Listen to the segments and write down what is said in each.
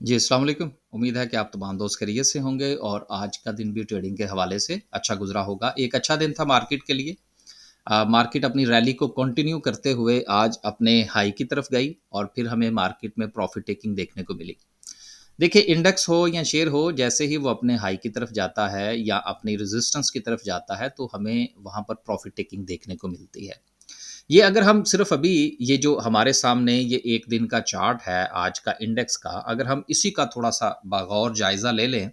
जी, अस्सलाम वालेकुम। उम्मीद है कि आप तमाम दोस्त खैरियत से होंगे और आज का दिन भी ट्रेडिंग के हवाले से अच्छा गुज़रा होगा। एक अच्छा दिन था मार्केट के लिए। मार्केट अपनी रैली को कंटिन्यू करते हुए आज अपने हाई की तरफ गई और फिर हमें मार्केट में प्रॉफ़िट टेकिंग देखने को मिली। देखिए, इंडेक्स हो या शेयर हो, जैसे ही वो अपने हाई की तरफ जाता है या अपनी रेज़िस्टेंस की तरफ जाता है, तो हमें वहाँ पर प्रॉफ़िट टेकिंग देखने को मिलती है। ये अगर हम सिर्फ अभी ये जो हमारे सामने ये 1 दिन का चार्ट है आज का इंडेक्स का, अगर हम इसी का थोड़ा-सा बगौर जायज़ा ले लें,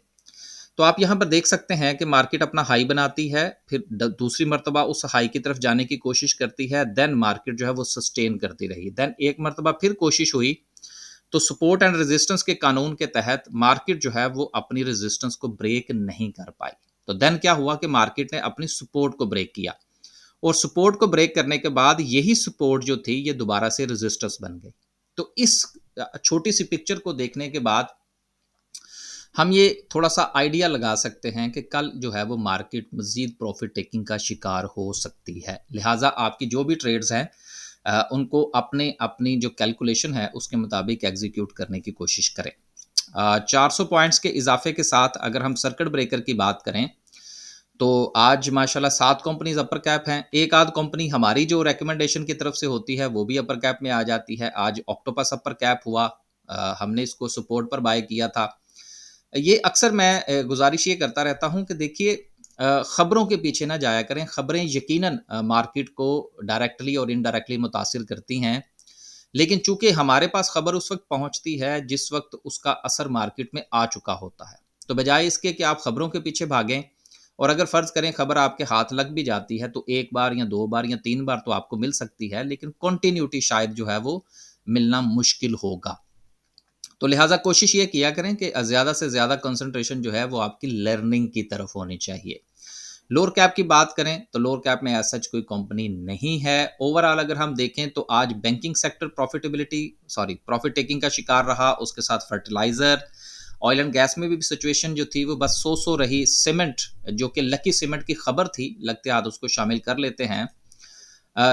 तो आप यहाँ पर देख सकते हैं कि मार्केट अपना हाई बनाती है, फिर द दूसरी मर्तबा उस हाई की तरफ जाने की कोशिश करती है, देन मार्केट जो है वो सस्टेन करती रही। देन एक मर्तबा फिर कोशिश हुई, तो सपोर्ट एंड रेजिस्टेंस के कानून के तहत मार्केट जो है वो अपनी रेजिस्टेंस को ब्रेक नहीं कर पाई। तो देन क्या हुआ कि मार्केट ने अपनी सपोर्ट को ब्रेक किया। और सपोर्ट को ब्रेक करने के बाद यही सपोर्ट जो थी ये दोबारा से रेजिस्टेंस बन गई। तो इस छोटी सी पिक्चर को देखने के बाद हम ये थोड़ा सा आइडिया लगा सकते हैं कि कल जो है वो मार्केट मजीद प्रॉफिट टेकिंग का शिकार हो सकती है। लिहाजा आपकी जो भी ट्रेड्स हैं उनको अपने अपनी जो कैलकुलेशन है उसके मुताबिक एग्जीक्यूट करने की कोशिश करें। 400 पॉइंट्स के इजाफे के साथ अगर हम सर्किट ब्रेकर की बात करें, तो आज माशाल्लाह 7 कंपनीज़ अपर कैप हैं। एक आध कंपनी हमारी जो रिकमेंडेशन की तरफ से होती है, वो भी अपर कैप में आ जाती है। आज ऑक्टोपस अपर कैप हुआ। हमने इसको सपोर्ट पर बाय किया था। ये अक्सर मैं गुज़ारिश ये करता रहता हूँ कि देखिए खबरों के पीछे ना जाया करें। खबरें यकीनन मार्केट को डायरेक्टली और इनडायरेक्टली मुतासिर करती हैं। लेकिन चूँकि हमारे पास खबर उस वक़्त पहुँचती है, जिस वक़्त उसका असर मार्केट में आ चुका होता है। तो बजाय इसके कि आप खबरों के पीछे भागें और अगर फ़र्ज़ करें खबर आपके हाथ लग भी जाती है, तो 1 बार या 2 बार या 3 बार तो आपको मिल सकती है, लेकिन कंटिन्यूटी शायद जो है वो मिलना मुश्किल होगा। तो लिहाज़ा कोशिश ये किया करें कि ज़्यादा से ज़्यादा कंसंट्रेशन जो है वो आपकी लर्निंग की तरफ होनी चाहिए। लोअर कैप की बात करें तो लोअर कैप में एज़ सच कोई कंपनी नहीं है। ओवरऑल अगर हम देखें तो आज बैंकिंग सेक्टर प्रॉफिट टेकिंग का शिकार रहा, उसके साथ फर्टिलाइज़र, ऑयल एंड गैस में भी सिचुएशन जो थी वो बस सो रही। सीमेंट जो कि लकी सीमेंट की खबर थी, लगते हाथ उसको शामिल कर लेते हैं।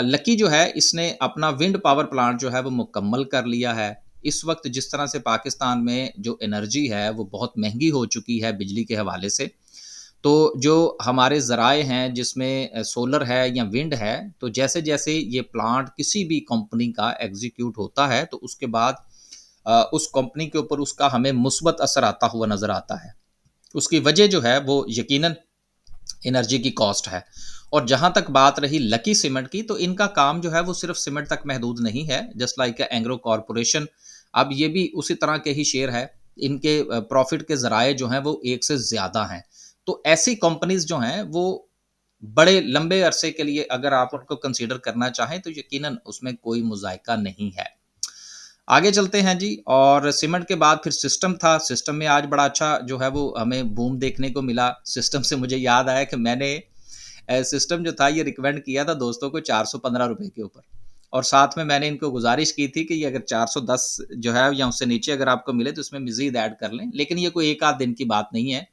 लकी जो है इसने अपना विंड पावर प्लांट जो है वो मुकम्मल कर लिया है। इस वक़्त जिस तरह से पाकिस्तान में जो एनर्जी है वो बहुत महँगी हो चुकी है बिजली के हवाले से, तो जो हमारे ज़राए हैं जिसमें सोलर है या विंड है, तो जैसे-जैसे ये प्लांट किसी भी कंपनी का एग्ज़ीक्यूट होता है, तो उसके बाद उस कंपनी के ऊपर उसका हमें मुस्बत असर आता हुआ नज़र आता है। उसकी वजह जो है वो यकीनन एनर्जी की कॉस्ट है। और जहाँ तक बात रही लकी सीमेंट की, तो इनका काम जो है वो सिर्फ़ सीमेंट तक महदूद नहीं है, जस्ट लाइक एंग्रो कॉर्पोरेशन। अब ये भी उसी तरह के ही शेयर है। इनके प्रॉफ़िट के ज़राए जो हैं वो एक से ज़्यादा हैं। तो ऐसी कंपनीज़ जो हैं वो बड़े लंबे अरसे के लिए अगर आप उनको कंसीडर करना चाहें तो यकीनन उसमें कोई मुज़ायका नहीं है। आगे चलते हैं जी। और सीमेंट के बाद फिर सिस्टम था। सिस्टम में आज बड़ा अच्छा जो है वो हमें बूम देखने को मिला। सिस्टम से मुझे याद आया कि मैंने सिस्टम जो था ये रिकमेंड किया था दोस्तों को ₹415 के ऊपर। और साथ में मैंने इनको गुज़ारिश की थी कि ये अगर 410 जो है या उससे नीचे अगर आपको मिले तो इसमें मज़ीद ऐड कर लें। लेकिन ये कोई 1 आध दिन की बात नहीं है।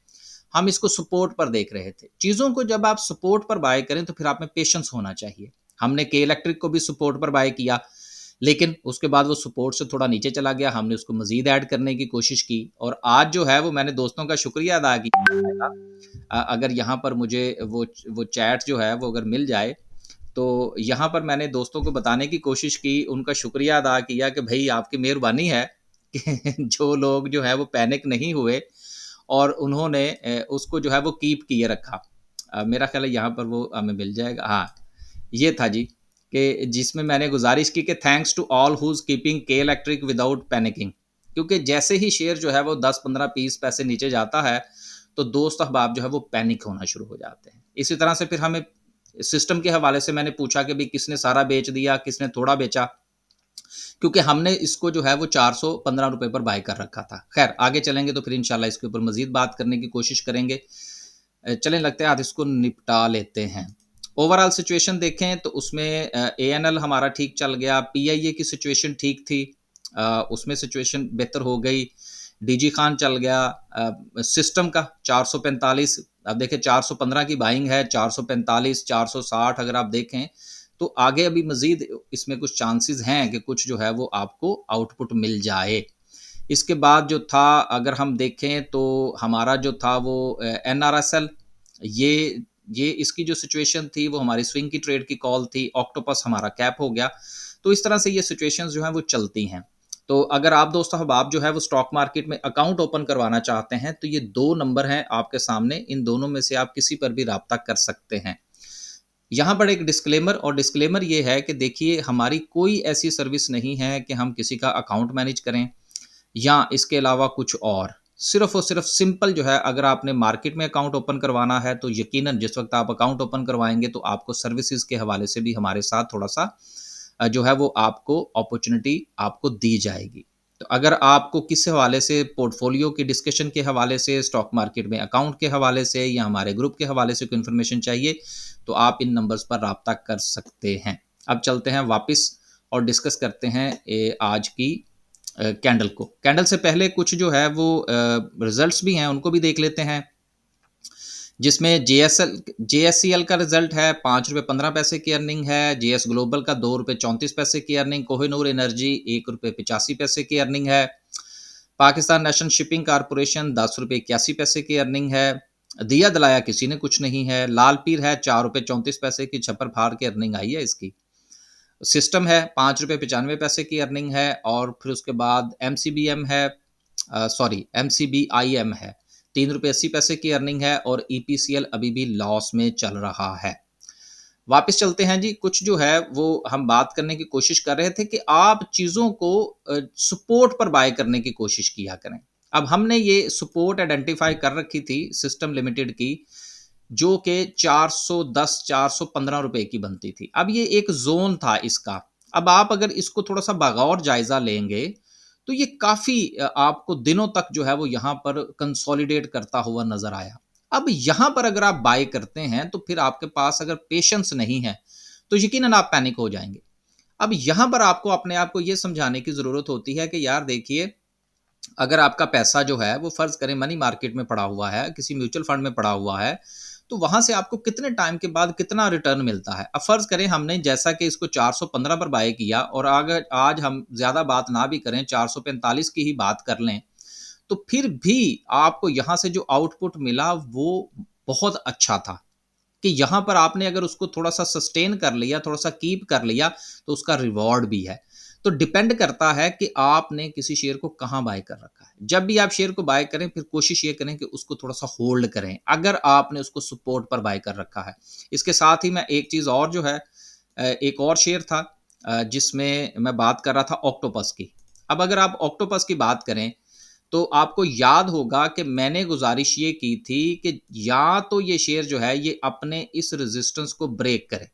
हम इसको सपोर्ट पर देख रहे थे। चीज़ों को जब आप सपोर्ट पर बाय करें तो फिर आप में पेशेंस होना चाहिए। हमने के इलेक्ट्रिक को भी सपोर्ट पर बाय किया, लेकिन उसके बाद वो सपोर्ट से थोड़ा नीचे चला गया। हमने उसको मज़ीद ऐड करने की कोशिश की और आज जो है वो मैंने दोस्तों का शुक्रिया अदा किया। अगर यहाँ पर मुझे वो चैट जो है वो अगर मिल जाए, तो यहाँ पर मैंने दोस्तों को बताने की कोशिश की, उनका शुक्रिया अदा किया कि भई आपकी मेहरबानी है कि जो लोग जो है वो पैनिक नहीं हुए और उन्होंने उसको जो है वो कीप किए रखा। मेरा ख़्याल है यहाँ पर वो हमें मिल जाएगा। हाँ, ये था जी कि जिसमें मैंने गुज़ारिश की कि thanks to all who's keeping के इलेक्ट्रिक विदाउट पैनिकिंग। क्योंकि जैसे ही शेयर जो है वो 10, 15, 20 पैसे नीचे जाता है, तो दोस्त अहबाब जो है वो पैनिक होना शुरू हो जाते हैं। इसी तरह से फिर हमें सिस्टम के हवाले से मैंने पूछा कि भई किसने सारा बेच दिया, किसने थोड़ा बेचा? क्योंकि हमने इसको जो है वो ₹415 पर बाय कर रखा था। ख़ैर आगे चलेंगे तो फिर इंशाल्लाह इसके ऊपर मज़ीद बात करने की कोशिश करेंगे। चलें लगता है आज इसको निपटा लेते हैं। ओवरऑल सिचुएशन देखें तो उसमें एएनएल हमारा ठीक चल गया, पीआईए की सिचुएशन ठीक थी, उसमें सिचुएशन बेहतर हो गई, डीजी खान चल गया, सिस्टम का 445। अब देखिए 415 की बाइंग है, 445, 460 अगर आप देखें, तो आगे अभी मज़ीद इसमें कुछ चांसेस हैं कि कुछ जो है वो आपको आउटपुट मिल जाए। इसके बाद जो था अगर हम देखें तो हमारा जो था वो एनआरएसएल, ये ये इसकी जो सिचुएशन थी वो हमारी स्विंग की ट्रेड की कॉल थी, ऑक्टोपस हमारा कैप हो गया। तो इस तरह से ये सिचुएशंस जो हैं वो चलती हैं। तो अगर आप दोस्तों अब आप जो है वो स्टॉक मार्केट में अकाउंट ओपन करवाना चाहते हैं तो ये 2 नंबर हैं आपके सामने, इन दोनों में से आप किसी पर भी राब्ता कर सकते हैं। यहाँ पर एक डिस्क्लेमर, और डिस्क्लेमर ये है कि देखिए हमारी कोई ऐसी सर्विस नहीं है कि हम किसी का अकाउंट मैनेज करें या इसके अलावा कुछ और। सिर्फ़ और सिर्फ़ सिंपल जो है, अगर आपने मार्केट में अकाउंट ओपन करवाना है तो यकीनन जिस वक़्त आप अकाउंट ओपन करवाएँगे तो आपको सर्विसेज़ के हवाले से भी हमारे साथ थोड़ा-सा जो है वो आपको अपॉर्च्युनिटी आपको दी जाएगी। तो अगर आपको किस हवाले से, पोर्टफ़ोलियो की डिस्कशन के हवाले से, स्टॉक मार्केट में अकाउंट के हवाले से या हमारे ग्रुप के हवाले से कोई इन्फॉर्मेशन चाहिए, तो आप इन नंबर्स पर राब्ता कर सकते हैं। अब चलते हैं वापस और डिस्कस करते हैं आज की कैंडल को। कैंडल से पहले कुछ जो है वो रिज़ल्ट्स भी हैं, उनको भी देख लेते हैं। जिसमें जेएससीएल का रिजल्ट है, ₹5.15 की अर्निंग है। जेएस ग्लोबल का ₹2.34 की अर्निंग। कोहिनूर एनर्जी ₹1.85 की अर्निंग है। पाकिस्तान नेशनल शिपिंग कारपोरेशन ₹10.81 की अर्निंग है। दिया दलाया किसी ने कुछ नहीं है। लाल पीर है ₹4.34 की छप्पर फाड़ के अर्निंग आई है इसकी। सिस्टम है ₹5.95 की अर्निंग है। और फिर उसके बाद एमसीबीएम है, सॉरी एमसीबीआईएम है, ₹3.80 की अर्निंग है। और ईपीसीएल अभी भी लॉस में चल रहा है। वापस चलते हैं जी, कुछ जो है वो हम बात करने की कोशिश कर रहे थे कि आप चीज़ों को सपोर्ट पर बाय करने की कोशिश किया करें। अब हमने ये सपोर्ट आइडेंटिफाई कर रखी थी सिस्टम लिमिटेड की, जो कि 410 ₹415 की बनती थी। अब ये एक ज़ोन था इसका। अब आप अगर इसको थोड़ा-सा बगौर जायज़ा लेंगे, तो ये काफ़ी आपको दिनों तक जो है वो यहाँ पर कंसोलिडेट करता हुआ नज़र आया। अब यहाँ पर अगर आप बाय करते हैं, तो फिर आपके पास अगर पेशेंस नहीं है, तो यकीनन आप पैनिक हो जाएँगे। अब यहाँ पर आपको अपने आप को ये समझाने की ज़रूरत होती है कि यार देखिए, अगर आपका पैसा जो है वो फ़र्ज़ करें मनी मार्केट में पड़ा हुआ है, किसी म्यूचुअल फंड में पड़ा हुआ है, तो वहाँ से आपको कितने टाइम के बाद कितना रिटर्न मिलता है। अब फ़र्ज़ करें हमने जैसा कि इसको 415 पर बाय किया, और अगर आज हम ज़्यादा बात ना भी करें, 445 की ही बात कर लें, तो फिर भी आपको यहाँ से जो आउटपुट मिला वो बहुत अच्छा था, कि यहाँ पर आपने अगर उसको थोड़ा-सा सस्टेन कर लिया, थोड़ा-सा कीप कर लिया, तो उसका रिवॉर्ड भी है। तो डिपेंड करता है कि आपने किसी शेयर को कहाँ बाय कर रखा है। जब भी आप शेयर को बाय करें, फिर कोशिश ये करें कि उसको थोड़ा-सा होल्ड करें, अगर आपने उसको सपोर्ट पर बाय कर रखा है। इसके साथ ही मैं एक चीज़ और जो है, एक और शेयर था जिसमें मैं बात कर रहा था ऑक्टोपस की। अब अगर आप ऑक्टोपस की बात करें, तो आपको याद होगा कि मैंने गुज़ारिश ये की थी कि या तो ये शेयर जो है ये अपने इस रेज़िस्टेंस को ब्रेक करे,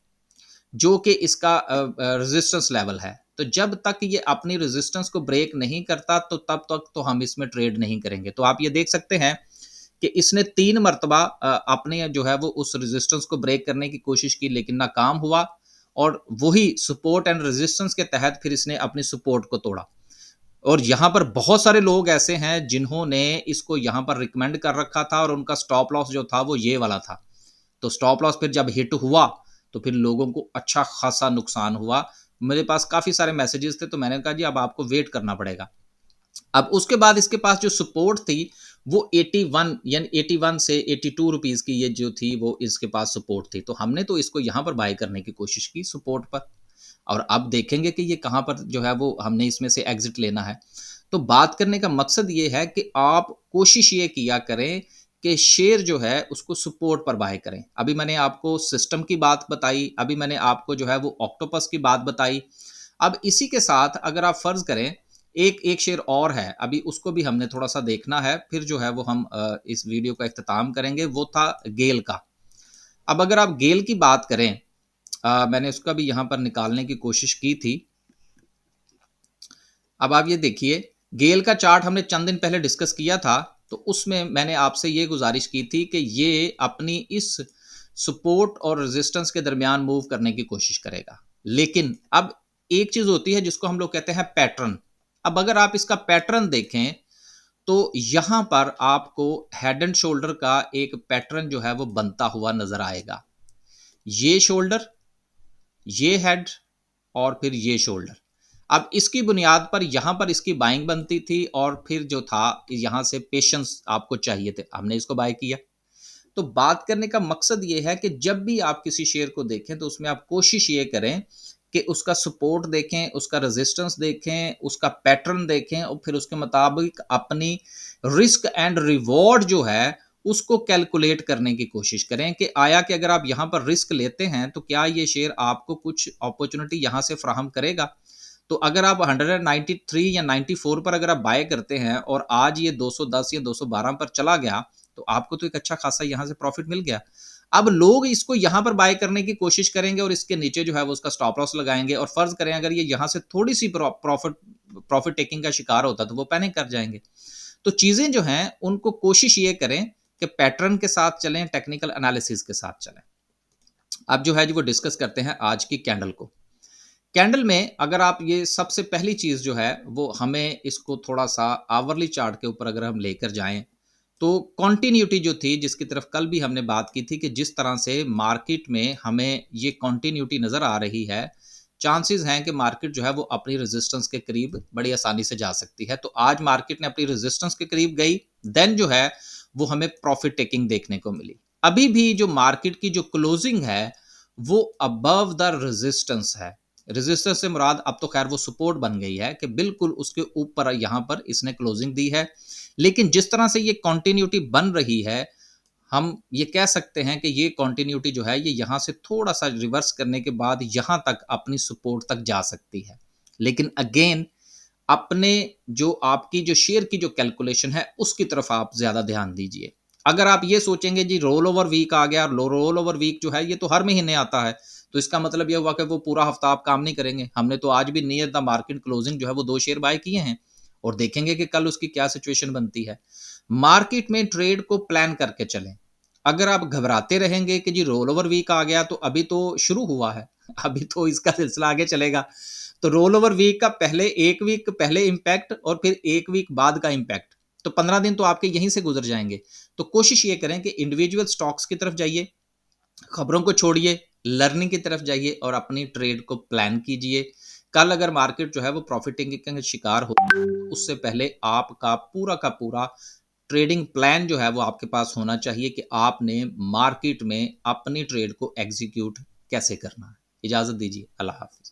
जो कि इसका रेज़िस्टेंस लेवल है। तो जब तक ये अपनी रेज़िस्टेंस को ब्रेक नहीं करता, तो तब तक तो हम इसमें ट्रेड नहीं करेंगे। तो आप ये देख सकते हैं कि इसने 3 मर्तबा अपने जो है वो उस रेज़िस्टेंस को ब्रेक करने की कोशिश की, लेकिन नाकाम हुआ, और वही सपोर्ट एंड रेज़िस्टेंस के तहत फिर इसने अपनी सपोर्ट को तोड़ा। और यहाँ पर बहुत सारे लोग ऐसे हैं जिन्होंने इसको यहाँ पर रिकमेंड कर रखा था, और उनका स्टॉप लॉस जो था वो ये वाला था। तो स्टॉप लॉस फिर जब हिट हुआ, तो फिर लोगों को अच्छा खासा नुकसान हुआ। मेरे पास काफ़ी सारे मैसेजेस थे, तो मैंने कहा जी अब आपको वेट करना पड़ेगा। अब उसके बाद इसके पास जो सपोर्ट थी वो 81, यानी 81 से 82 रुपीज़ की ये जो थी वो इसके पास सपोर्ट थी। तो हमने तो इसको यहाँ पर बाय करने की कोशिश की सपोर्ट पर, और अब देखेंगे कि ये कहाँ पर जो है वो हमने इसमें से एग्ज़िट लेना है। तो बात करने का मकसद ये है कि आप कोशिश ये किया करें कि शेयर जो है उसको सपोर्ट पर बाय करें। अभी मैंने आपको सिस्टम की बात बताई, अभी मैंने आपको जो है वो ऑक्टोपस की बात बताई। अब इसी के साथ अगर आप फ़र्ज़ करें, एक एक शेयर और है, अभी उसको भी हमने थोड़ा-सा देखना है, फिर जो है वो हम इस वीडियो का इख्तिताम करेंगे, वो था गेल का। अब अगर आप गेल की बात करें, मैंने उसका भी यहाँ पर निकालने की कोशिश की थी। अब आप ये देखिए, गेल का चार्ट हमने चंद दिन पहले डिस्कस किया था, तो उसमें मैंने आपसे ये गुज़ारिश की थी कि ये अपनी इस सपोर्ट और रेज़िस्टेंस के दरमियान मूव करने की कोशिश करेगा। लेकिन अब एक चीज़ होती है जिसको हम लोग कहते हैं पैटर्न। अब अगर आप इसका पैटर्न देखें, तो यहाँ पर आपको हेड एंड शोल्डर का एक पैटर्न जो है वो बनता हुआ नज़र आएगा। ये शोल्डर, ये हेड, और फिर ये शोल्डर। अब इसकी बुनियाद पर यहाँ पर इसकी बाइंग बनती थी और फिर जो था यहाँ से पेशेंस आपको चाहिए थे, हमने इसको बाय किया। तो बात करने का मकसद ये है कि जब भी आप किसी शेयर को देखें तो उसमें आप कोशिश ये करें कि उसका सपोर्ट देखें, उसका रेजिस्टेंस देखें, उसका पैटर्न देखें और फिर उसके मुताबिक अपनी रिस्क एंड रिवॉर्ड जो है उसको कैलकुलेट करने की कोशिश करें कि आया कि अगर आप यहाँ पर रिस्क लेते हैं तो क्या ये शेयर आपको कुछ अपॉर्चुनिटी यहाँ से फ्राहम करेगा। तो अगर आप 193 या 94 पर अगर आप बाय करते हैं और आज ये 210 या 212 पर चला गया तो आपको तो एक अच्छा खासा यहाँ से प्रॉफिट मिल गया। अब लोग इसको यहाँ पर बाय करने की कोशिश करेंगे और इसके नीचे जो है वो उसका स्टॉप लॉस लगाएंगे और फर्ज करें अगर ये यहाँ से थोड़ी सी प्रॉफिट प्रॉफिट टेकिंग का शिकार होता तो वो पैनिक कर जाएंगे। तो चीजें जो हैं उनको कोशिश ये करें कि पैटर्न के साथ चलें, टेक्निकल एनालिसिस के साथ चलें। अब जो है जो वो डिस्कस करते हैं आज की कैंडल को। कैंडल में अगर आप ये सबसे पहली चीज जो है वो हमें इसको थोड़ा सा आवरली चार्ट के ऊपर अगर हम लेकर जाएं तो कॉन्टिन्यूटी जो थी जिसकी तरफ कल भी हमने बात की थी कि जिस तरह से मार्केट में हमें ये कॉन्टिन्यूटी नजर आ रही है, चांसेस हैं कि मार्केट जो है वो अपनी रेजिस्टेंस के करीब बड़ी आसानी से जा सकती है। तो आज मार्केट ने अपनी रेजिस्टेंस के करीब गई, देन जो है वो हमें प्रॉफिट टेकिंग देखने को मिली। अभी भी जो मार्केट की जो क्लोजिंग है वो अबव द रेजिस्टेंस है। रेजिस्टेंस से मुराद अब तो खैर वो सपोर्ट बन गई है कि बिल्कुल उसके ऊपर यहाँ पर इसने क्लोजिंग दी है। लेकिन जिस तरह से ये कॉन्टिन्यूटी बन रही है हम ये कह सकते हैं कि ये कॉन्टिन्यूटी जो है ये यहाँ से थोड़ा सा रिवर्स करने के बाद यहाँ तक अपनी सपोर्ट तक जा सकती है। लेकिन अगेन अपने जो आपकी जो शेयर की जो कैलकुलेशन है उसकी तरफ आप ज्यादा ध्यान दीजिए। अगर आप ये सोचेंगे जी रोल ओवर वीक आ गया, रोल ओवर वीक जो है ये तो हर महीने आता है, तो इसका मतलब ये हुआ कि वो पूरा हफ्ता आप काम नहीं करेंगे। हमने तो आज भी नियर द मार्केट क्लोजिंग जो है वो 2 शेयर बाय किए हैं और देखेंगे कि कल उसकी क्या सिचुएशन बनती है। मार्केट में ट्रेड को प्लान करके चलें। अगर आप घबराते रहेंगे कि जी रोल ओवर वीक आ गया तो अभी तो शुरू हुआ है, अभी तो इसका सिलसिला आगे चलेगा। तो रोल ओवर वीक का पहले 1 वीक पहले इम्पैक्ट और फिर 1 वीक बाद का इम्पैक्ट, तो 15 दिन तो आपके यहीं से गुजर जाएंगे। तो कोशिश ये करें कि इंडिविजुअल स्टॉक्स की तरफ जाइए, खबरों को छोड़िए, लर्निंग की तरफ जाइए और अपनी ट्रेड को प्लान कीजिए। कल अगर मार्केट जो है वो प्रॉफिट टेकिंग का शिकार हो उससे पहले आपका पूरा का पूरा ट्रेडिंग प्लान जो है वो आपके पास होना चाहिए कि आपने मार्केट में अपनी ट्रेड को एग्जीक्यूट कैसे करना है। इजाजत दीजिए, अल्लाह हाफिज।